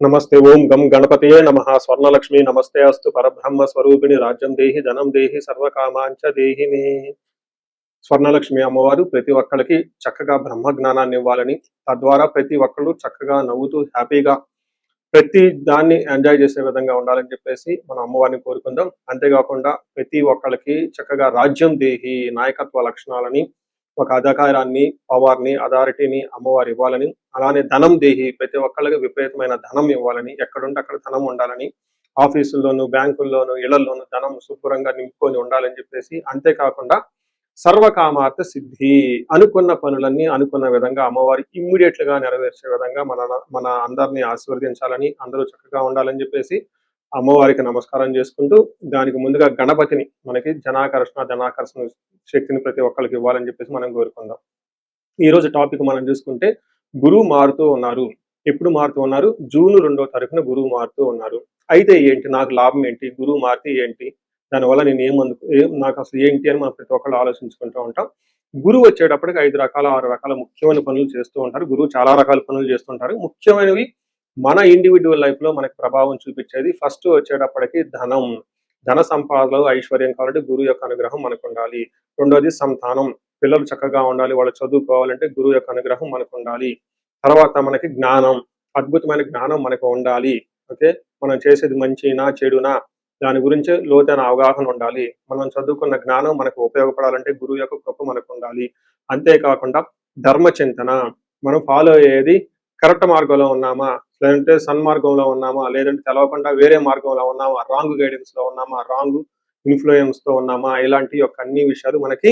नमस्ते ओं गम गणपतये नमः स्वर्णलक्ष्मी नमस्ते अस्तु परब्रह्म स्वरूपिणी राज्యం దేహి ధనం దేహి సర్వకామాంచ దేహి మే స్వర్ణలక్ష్మి అమ్మవారు ప్రతి ఒక్కరికి చక్కగా బ్రహ్మ జ్ఞానాన్ని ఇవ్వాలని తద్వారా ప్రతి ఒక్కళ్ళు చక్కగా నవ్వుతూ హ్యాపీగా ప్రతి దాన్ని ఎంజాయ్ చేసే విధంగా ఉండాలని చెప్పేసి మనం అమ్మవారిని కోరుకుందాం. అంతేకాకుండా ప్రతి ఒక్కళ్ళకి చక్కగా రాజ్యం దేహి నాయకత్వ లక్షణాలని ఒక అధికారాన్ని పవర్ని అథారిటీని అమ్మవారు ఇవ్వాలని, అలానే ధనం దేహి ప్రతి ఒక్కళ్ళకి విపరీతమైన ధనం ఇవ్వాలని, ఎక్కడుంటే అక్కడ ధనం ఉండాలని, ఆఫీసుల్లోనూ బ్యాంకుల్లోనూ ఇళ్లలోనూ ధనం శుభ్రంగా నింపుకొని ఉండాలని చెప్పేసి, అంతేకాకుండా సర్వకామార్థ సిద్ధి అనుకున్న పనులన్నీ అనుకున్న విధంగా అమ్మవారి ఇమ్మీడియట్ గా నెరవేర్చే విధంగా మన అందరినీ ఆశీర్వదించాలని, అందరూ చక్కగా ఉండాలని చెప్పేసి అమ్మవారికి నమస్కారం చేసుకుంటూ, దానికి ముందుగా గణపతిని మనకి ధనాకర్షణ శక్తిని ప్రతి ఒక్కరికి ఇవ్వాలని చెప్పేసి మనం కోరుకుందాం. ఈ రోజు టాపిక్ మనం చూసుకుంటే గురువు మారుతూ ఉన్నారు. ఎప్పుడు మారుతూ ఉన్నారు? జూన్ 2వ తారీఖున గురువు మారుతూ ఉన్నారు. అయితే ఏంటి, నాకు లాభం ఏంటి, గురువు మారితే ఏంటి, దానివల్ల నేను నాకు అసలు ఏంటి అని మనం ప్రతి ఒక్కళ్ళు ఆలోచించుకుంటూ ఉంటాం. గురువు వచ్చేటప్పటికి 5 రకాల 6 రకాల ముఖ్యమైన పనులు చేస్తూ ఉంటారు. గురువు చాలా రకాల పనులు చేస్తుంటారు. ముఖ్యమైనవి మన ఇండివిడ్యువల్ లైఫ్ లో మనకి ప్రభావం చూపించేది ఫస్ట్ వచ్చేటప్పటికి ధనం. ధన సంపాదనలో ఐశ్వర్యం కావాలంటే గురువు యొక్క అనుగ్రహం మనకు ఉండాలి. రెండోది సంతానం, పిల్లలు చక్కగా ఉండాలి, వాళ్ళు చదువుకోవాలంటే గురువు యొక్క అనుగ్రహం మనకు ఉండాలి. తర్వాత మనకి జ్ఞానం, అద్భుతమైన జ్ఞానం మనకు ఉండాలి. ఓకే, మనం చేసేది మంచినా చెడునా దాని గురించి లోతైన అవగాహన ఉండాలి. మనం చదువుకున్న జ్ఞానం మనకు ఉపయోగపడాలంటే గురువు యొక్క కృప మనకు ఉండాలి. అంతేకాకుండా ధర్మచింతన, మనం ఫాలో అయ్యేది కరెక్ట్ మార్గంలో ఉన్నామా, లేదంటే సన్మార్గంలో ఉన్నామా, లేదంటే తెలవకుండా వేరే మార్గంలో ఉన్నామా, రాంగ్ గైడెన్స్ లో ఉన్నామా, రాంగ్ ఇన్ఫ్లుయెన్స్ తో ఉన్నామా, ఇలాంటి యొక్క అన్ని విషయాలు మనకి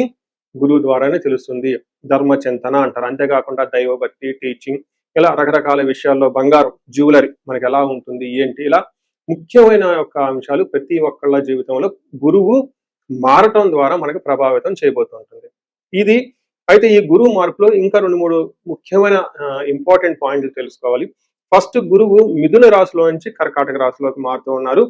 గురువు ద్వారానే తెలుస్తుంది. ధర్మచింతన అంటారు. అంతేకాకుండా దైవభక్తి, టీచింగ్, ఇలా రకరకాల విషయాల్లో బంగారం, జ్యువెలరీ మనకి ఎలా ఉంటుంది ఏంటి, ఇలా ముఖ్యమైన యొక్క అంశాలు ప్రతి ఒక్కళ్ళ జీవితంలో గురువు మారటం ద్వారా మనకు ప్రభావితం చేయబోతుంటుంది. ఇది అయితే ఈ గురువు మార్పులో ఇంకా 2-3 ముఖ్యమైన ఇంపార్టెంట్ పాయింట్లు తెలుసుకోవాలి. ఫస్ట్, గురువు మిథున రాశిలో నుంచి కర్కాటక రాశిలోకి మారుతూ ఉన్నారు.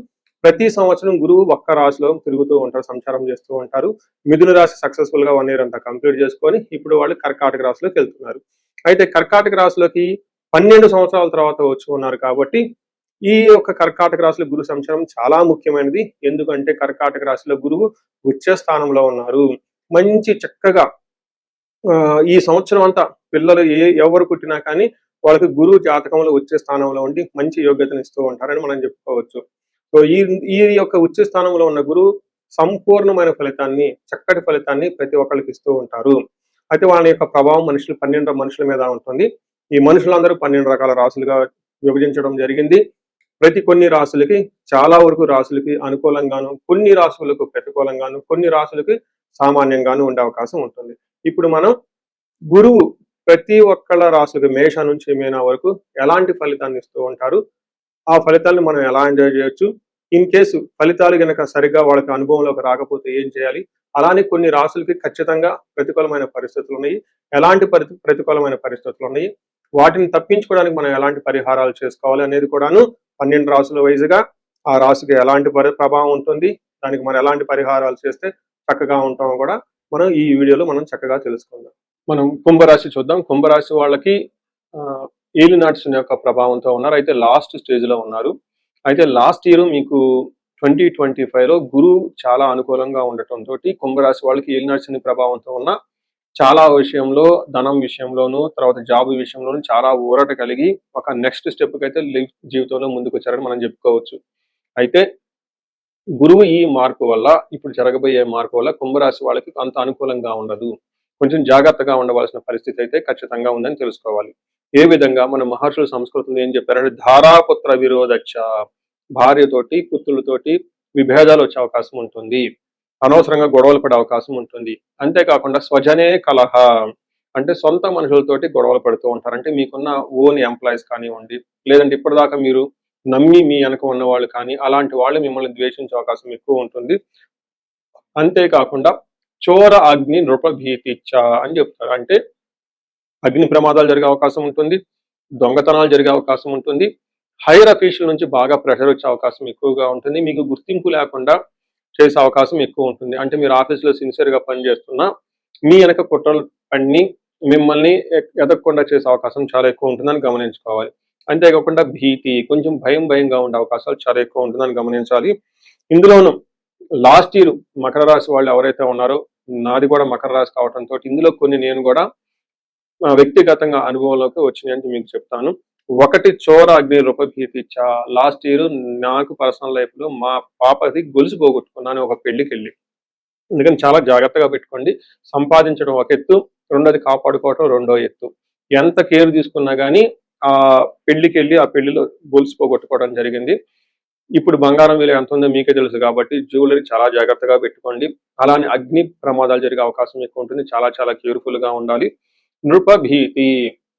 ప్రతి సంవత్సరం గురువు ఒక్క రాశిలో తిరుగుతూ ఉంటారు, సంచారం చేస్తూ ఉంటారు. మిథున రాశి సక్సెస్ఫుల్ గా 1 ఇయర్ అంతా కంప్లీట్ చేసుకొని ఇప్పుడు వాళ్ళు కర్కాటక రాశిలోకి వెళ్తున్నారు. అయితే కర్కాటక రాశిలోకి 12 సంవత్సరాల తర్వాత వచ్చి ఉన్నారు కాబట్టి ఈ యొక్క కర్కాటక రాశిలో గురు సంచారం చాలా ముఖ్యమైనది. ఎందుకంటే కర్కాటక రాశిలో గురువు ఉచ్చ స్థానంలో ఉన్నారు. మంచి చక్కగా ఈ సంవత్సరం అంతా పిల్లలు ఎవరు పుట్టినా కానీ వాళ్ళకి గురువు జాతకంలో వచ్చే స్థానంలో ఉండి మంచి యోగ్యతను ఇస్తూ ఉంటారని మనం చెప్పుకోవచ్చు. సో ఈ ఈ యొక్క ఉచ్చ స్థానంలో ఉన్న గురువు సంపూర్ణమైన ఫలితాన్ని, చక్కటి ఫలితాన్ని ప్రతి ఒక్కరికి ఇస్తూ ఉంటారు. అయితే వాళ్ళ యొక్క ప్రభావం 12 మనుషుల మీద ఉంటుంది. ఈ మనుషులందరూ 12 రకాల రాశులుగా విభజించడం జరిగింది. కొన్ని రాశులకి, చాలా వరకు రాశులకి అనుకూలంగాను, కొన్ని రాశులకు ప్రతికూలంగాను, కొన్ని రాశులకి సామాన్యంగాను ఉండే అవకాశం ఉంటుంది. ఇప్పుడు మనం గురువు ప్రతి ఒక్కళ్ళ రాశులకి మేష నుంచి మీన వరకు ఎలాంటి ఫలితాన్ని ఇస్తూ ఉంటారు, ఆ ఫలితాలను మనం ఎలా ఎంజాయ్ చేయొచ్చు, ఇన్ కేసు ఫలితాలు గనక సరిగ్గా వాళ్ళకి అనుభవంలోకి రాకపోతే ఏం చేయాలి, అలానే కొన్ని రాశులకి ఖచ్చితంగా ప్రతికూలమైన పరిస్థితులు ఉన్నాయి, ఎలాంటి ప్రతికూలమైన పరిస్థితులు ఉన్నాయి, వాటిని తప్పించుకోవడానికి మనం ఎలాంటి పరిహారాలు చేసుకోవాలి అనేది కూడాను 12 రాశుల వైజ్గా ఆ రాశికి ఎలాంటి ప్రభావం ఉంటుంది, దానికి మనం ఎలాంటి పరిహారాలు చేస్తే చక్కగా ఉంటామో కూడా మనం ఈ వీడియోలో మనం చక్కగా తెలుసుకుందాం. మనం కుంభరాశి చూద్దాం. కుంభరాశి వాళ్ళకి ఏలినాటి శని యొక్క ప్రభావంతో ఉన్నారు. అయితే లాస్ట్ స్టేజ్ లో ఉన్నారు. అయితే లాస్ట్ ఇయర్ మీకు 2025లో గురువు చాలా అనుకూలంగా ఉండటంతో కుంభరాశి వాళ్ళకి ఏలినాటి శని ప్రభావంతో ఉన్న చాలా విషయంలో, ధనం విషయంలోనూ, తర్వాత జాబ్ విషయంలోనూ చాలా ఊరట కలిగి ఒక నెక్స్ట్ స్టెప్కి అయితే జీవితంలో ముందుకు వచ్చారని మనం చెప్పుకోవచ్చు. అయితే గురువు ఈ మార్పు వల్ల, ఇప్పుడు జరగబోయే మార్పు వల్ల కుంభరాశి వాళ్ళకి అంత అనుకూలంగా ఉండదు. కొంచెం జాగ్రత్తగా ఉండవలసిన పరిస్థితి అయితే ఖచ్చితంగా ఉందని తెలుసుకోవాలి. ఏ విధంగా మన మహర్షుల సంస్కృతంలో ఏం చెప్పారంటే ధారాపుత్ర విరోధచ్చ, భార్యతోటి పుత్రులతోటి విభేదాలు వచ్చే అవకాశం ఉంటుంది, అనవసరంగా గొడవలు పడే అవకాశం ఉంటుంది. అంతేకాకుండా స్వజనే కలహ, అంటే సొంత మనుషులతోటి గొడవలు పడుతూ ఉంటారు. అంటే మీకున్న ఓన్ ఎంప్లాయీస్ కానివ్వండి, లేదంటే ఇప్పటిదాకా మీరు నమ్మి మీ వెనక ఉన్న వాళ్ళు కానీ, అలాంటి వాళ్ళు మిమ్మల్ని ద్వేషించే అవకాశం ఎక్కువ ఉంటుంది. అంతేకాకుండా చోర అగ్ని నృపభీతిచ్చ అని చెప్తారు. అంటే అగ్ని ప్రమాదాలు జరిగే అవకాశం ఉంటుంది, దొంగతనాలు జరిగే అవకాశం ఉంటుంది, హైయర్ అఫీషియల్ నుంచి బాగా ప్రెషర్ వచ్చే అవకాశం ఎక్కువగా ఉంటుంది, మీకు గుర్తింపు లేకుండా చేసే అవకాశం ఎక్కువ ఉంటుంది. అంటే మీరు ఆఫీస్లో సిన్సియర్గా పనిచేస్తున్నా మీ వెనక కుట్రలు పన్ని మిమ్మల్ని ఎదగకుండా చేసే అవకాశం చాలా ఎక్కువ ఉంటుందని గమనించుకోవాలి. అంతేకాకుండా భీతి, కొంచెం భయంగా ఉండే అవకాశాలు చాలా ఎక్కువ ఉంటుందని గమనించాలి. ఇందులోనూ లాస్ట్ ఇయర్ మకర రాశి వాళ్ళు ఎవరైతే ఉన్నారో, నాది కూడా మకర రాశి కావడంతో ఇందులో కొన్ని నేను కూడా వ్యక్తిగతంగా అనుభవంలోకి వచ్చినాయని మీకు చెప్తాను. ఒకటి చోర అగ్ని రూపభీతిచ్చ. లాస్ట్ ఇయర్ నాకు పర్సనల్ లైఫ్ లో మా పాపది గొలుసు పోగొట్టుకున్నాను ఒక పెళ్లికెళ్ళి. అందుకని చాలా జాగ్రత్తగా పెట్టుకోండి. సంపాదించడం ఒక ఎత్తు, రెండోది కాపాడుకోవటం రెండో ఎత్తు. ఎంత కేర్ తీసుకున్నా కానీ ఆ పెళ్లికెళ్ళి ఆ పెళ్లిలో గొలుసు పోగొట్టుకోవడం జరిగింది. ఇప్పుడు బంగారం విలువ ఎంత ఉందో మీకే తెలుసు కాబట్టి జ్యువెలరీ చాలా జాగ్రత్తగా పెట్టుకోండి. అలానే అగ్ని ప్రమాదాలు జరిగే అవకాశం ఎక్కువ ఉంటుంది. చాలా కేర్ఫుల్ గా ఉండాలి. నృప భీతి,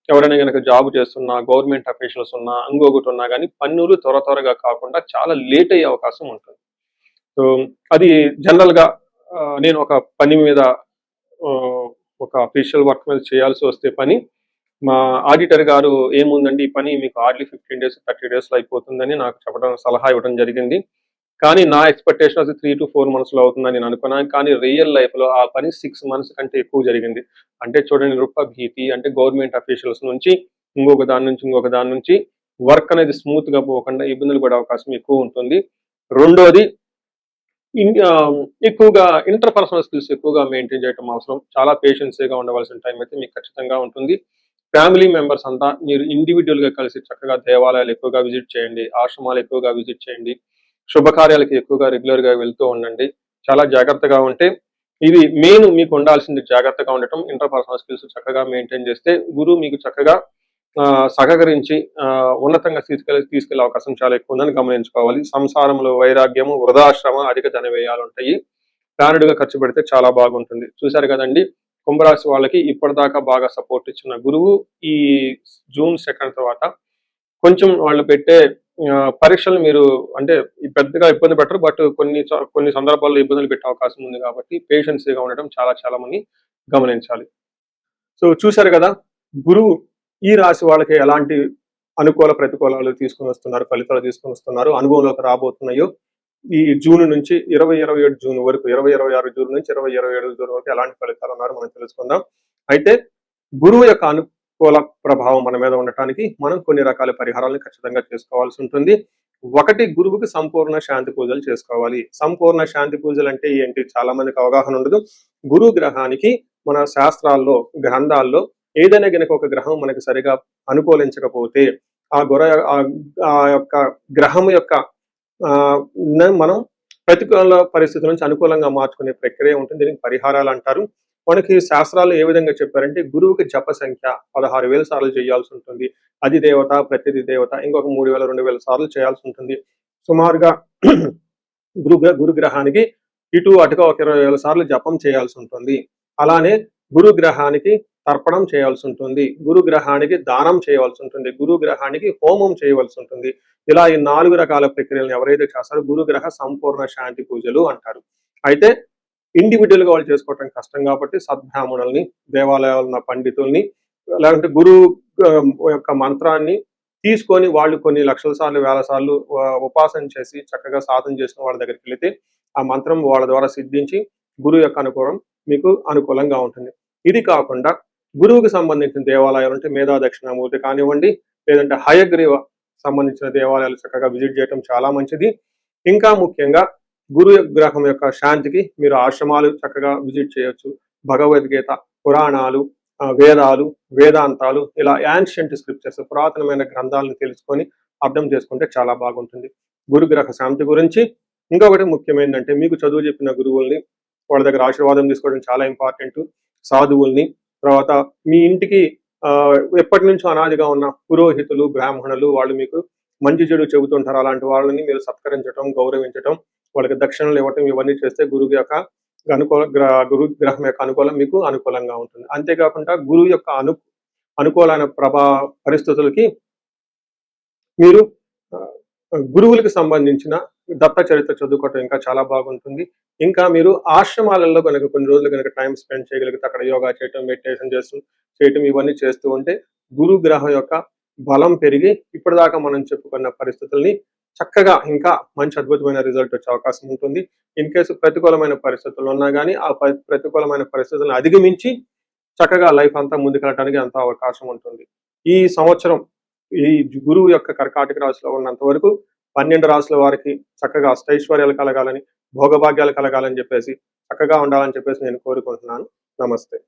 ఎవరైనా గనక జాబ్ చేస్తున్నా, గవర్నమెంట్ అఫీషియల్స్ ఉన్నా, ఇంకొకటి ఉన్నా కానీ పన్నులు త్వరగా కాకుండా చాలా లేట్ అయ్యే అవకాశం ఉంటుంది. సో అది జనరల్ గా నేను ఒక పని మీద ఒక అఫీషియల్ వర్క్ మీద చేయాల్సి వస్తే పని, మా ఆడిటర్ గారు ఏముందండి ఈ పని మీకు హార్డ్లీ 15 days 30 days లో అయిపోతుందని నాకు చెప్పడం, సలహా ఇవ్వడం జరిగింది. కానీ నా ఎక్స్పెక్టేషన్ అది 3 to 4 months లో అవుతుందని నేను అనుకున్నాను. కానీ రియల్ లైఫ్ లో ఆ పని 6 months కంటే ఎక్కువ జరిగింది. అంటే చూడండి, నృప భీతి అంటే గవర్నమెంట్ అఫీషియల్స్ నుంచి ఇంకొక దాని నుంచి వర్క్ అనేది స్మూత్ గా పోకుండా ఇబ్బందులు పడే అవకాశం ఎక్కువ ఉంటుంది. రెండోది ఎక్కువగా ఇంటర్ పర్సనల్ స్కిల్స్ ఎక్కువగా మెయింటైన్ చేయడం అవసరం. చాలా పేషెన్సీగా ఉండవలసిన టైం అయితే మీకు ఖచ్చితంగా ఉంటుంది. ఫ్యామిలీ మెంబర్స్ అంతా మీరు ఇండివిజువల్ గా కలిసి చక్కగా దేవాలయాలు ఎక్కువగా విజిట్ చేయండి, ఆశ్రమాలు ఎక్కువగా విజిట్ చేయండి, శుభకార్యాలకి ఎక్కువగా రెగ్యులర్ గా వెళ్తూ ఉండండి. చాలా జాగ్రత్తగా ఉంటే ఇది మెయిన్ మీకు ఉండాల్సింది, జాగ్రత్తగా ఉండటం. ఇంటర్ పర్సనల్ స్కిల్స్ చక్కగా మెయింటైన్ చేస్తే గురువు మీకు చక్కగా సహకరించి ఉన్నతంగా తీసుకెళ్లే అవకాశం చాలా ఎక్కువ ఉందని గమనించుకోవాలి. సంసారంలో వైరాగ్యము, వృధాశ్రమ, అధిక ధన వ్యయాలు ఉంటాయి. ప్లానెడ్గా ఖర్చు పెడితే చాలా బాగుంటుంది. చూశారు కదండి, కుంభరాశి వాళ్ళకి ఇప్పటిదాకా బాగా సపోర్ట్ ఇచ్చిన గురువు ఈ June 2 తర్వాత కొంచెం వాళ్ళు పెట్టే పరీక్షలు మీరు అంటే పెద్దగా ఇబ్బంది పెట్టరు. బట్ కొన్ని సందర్భాల్లో ఇబ్బందులు పెట్టే అవకాశం ఉంది కాబట్టి పేషెన్సీగా ఉండడం చాలా మంది గమనించాలి. సో చూశారు కదా, గురువు ఈ రాశి వాళ్ళకి ఎలాంటి అనుకూల ప్రతికూలాలు తీసుకుని వస్తున్నారు, ఫలితాలు తీసుకుని వస్తున్నారు, అనుభవంలోకి రాబోతున్నాయో ఈ జూన్ నుంచి 2027 జూన్ వరకు, 2026 జూన్ నుంచి 2027 జూన్ వరకు ఎలాంటి ఫలితాలు ఉన్నారో మనం తెలుసుకుందాం. అయితే గురువు యొక్క అనుకూల ప్రభావం మన మీద ఉండటానికి మనం కొన్ని రకాల పరిహారాలను ఖచ్చితంగా చేసుకోవాల్సి ఉంటుంది. ఒకటి, గురువుకి సంపూర్ణ శాంతి పూజలు చేసుకోవాలి. సంపూర్ణ శాంతి పూజలు అంటే ఏంటి, చాలా మందికి అవగాహన ఉండదు. గురు గ్రహానికి మన శాస్త్రాల్లో, గ్రంథాల్లో ఏదైనా గనక ఒక గ్రహం మనకి సరిగా అనుకూలించకపోతే ఆ యొక్క గ్రహం యొక్క మనం ప్రతికూల పరిస్థితుల నుంచి అనుకూలంగా మార్చుకునే ప్రక్రియ ఉంటుంది. దీనికి పరిహారాలు అంటారు. మనకి శాస్త్రాలు ఏ విధంగా చెప్పారంటే గురువుకి జప సంఖ్య 16,000 సార్లు చేయాల్సి ఉంటుంది. అది దేవత, ప్రతిది దేవత ఇంకొక 3,000 2,000 సార్లు చేయాల్సి ఉంటుంది. సుమారుగా గురుగ్రహానికి ఇటు అటుగా ఒక 20,000 సార్లు జపం చేయాల్సి ఉంటుంది. అలానే గురుగ్రహానికి తర్పణం చేయాల్సి ఉంటుంది, గురుగ్రహానికి దానం చేయవలసి ఉంటుంది, గురుగ్రహానికి హోమం చేయవలసి ఉంటుంది. ఇలా ఈ 4 రకాల ప్రక్రియలను ఎవరైతే చేస్తారో గురుగ్రహ సంపూర్ణ శాంతి పూజలు అంటారు. అయితే ఇండివిజువల్ గా వాళ్ళు చేసుకోవటం కష్టం కాబట్టి సద్బ్రాహ్మణుల్ని, దేవాలయాల్లో ఉన్న పండితుల్ని, లేదంటే గురువు యొక్క మంత్రాన్ని తీసుకొని వాళ్ళు కొన్ని లక్షల సార్లు, వేల సార్లు ఉపాసన చేసి చక్కగా సాధన చేసిన వాళ్ళ దగ్గరికి వెళితే ఆ మంత్రం వాళ్ళ ద్వారా సిద్ధించి గురువు యొక్క అనుకూలం మీకు అనుకూలంగా ఉంటుంది. ఇది కాకుండా గురువుకి సంబంధించిన దేవాలయాలు అంటే మేధా దక్షిణామూర్తి కానివ్వండి, లేదంటే హయగ్రీవ సంబంధించిన దేవాలయాలు చక్కగా విజిట్ చేయడం చాలా మంచిది. ఇంకా ముఖ్యంగా గురు గ్రహం యొక్క శాంతికి మీరు ఆశ్రమాలు చక్కగా విజిట్ చేయొచ్చు. భగవద్గీత, పురాణాలు, వేదాలు, వేదాంతాలు, ఇలా యాన్షియంట్ స్క్రిప్చర్స్, పురాతనమైన గ్రంథాలను తెలుసుకొని అర్థం చేసుకుంటే చాలా బాగుంటుంది. గురుగ్రహ శాంతి గురించి ఇంకొకటి ముఖ్యమైనదంటే మీకు చదువు చెప్పిన గురువుల్ని వాళ్ళ దగ్గర ఆశీర్వాదం తీసుకోవడం చాలా ఇంపార్టెంట్. సాధువుల్ని, తర్వాత మీ ఇంటికి ఎప్పటి నుంచో అనాదిగా ఉన్న పురోహితులు, బ్రాహ్మణులు, వాళ్ళు మీకు మంచి చెడు చెబుతుంటారు. అలాంటి వాళ్ళని మీరు సత్కరించడం, గౌరవించడం, వాళ్ళకి దక్షిణలు ఇవ్వటం, ఇవన్నీ చేస్తే గురువు యొక్క గురు గ్రహం యొక్క అనుకూలం మీకు అనుకూలంగా ఉంటుంది. అంతేకాకుండా గురువు యొక్క అనుకూలమైన పరిస్థితులకి మీరు గురువులకు సంబంధించిన దత్త చరిత్ర చదువుకోవటం ఇంకా చాలా బాగుంటుంది. ఇంకా మీరు ఆశ్రమాలలో కనుక కొన్ని రోజులు కనుక టైం స్పెండ్ చేయగలిగితే అక్కడ యోగా చేయటం, మెడిటేషన్ చేయటం ఇవన్నీ చేస్తూ ఉంటే గురు గ్రహం యొక్క బలం పెరిగి ఇప్పటిదాకా మనం చెప్పుకున్న పరిస్థితుల్ని చక్కగా ఇంకా మంచి అద్భుతమైన రిజల్ట్ వచ్చే అవకాశం ఉంటుంది. ఇన్ కేసు ప్రతికూలమైన పరిస్థితులు ఉన్నా కానీ ఆ ప్రతికూలమైన పరిస్థితులను అధిగమించి చక్కగా లైఫ్ అంతా ముందుకెళ్ళడానికి అంత అవకాశం ఉంటుంది. ఈ సంవత్సరం ఈ గురువు యొక్క కర్కాటక రాశిలో ఉన్నంత వరకు 12 రాశుల వారికి చక్కగా అష్టైశ్వర్యాలు కలగాలని, భోగభాగ్యాలు కలగాలని చెప్పేసి, చక్కగా ఉండాలని చెప్పేసి నేను కోరుకుంటున్నాను. నమస్తే.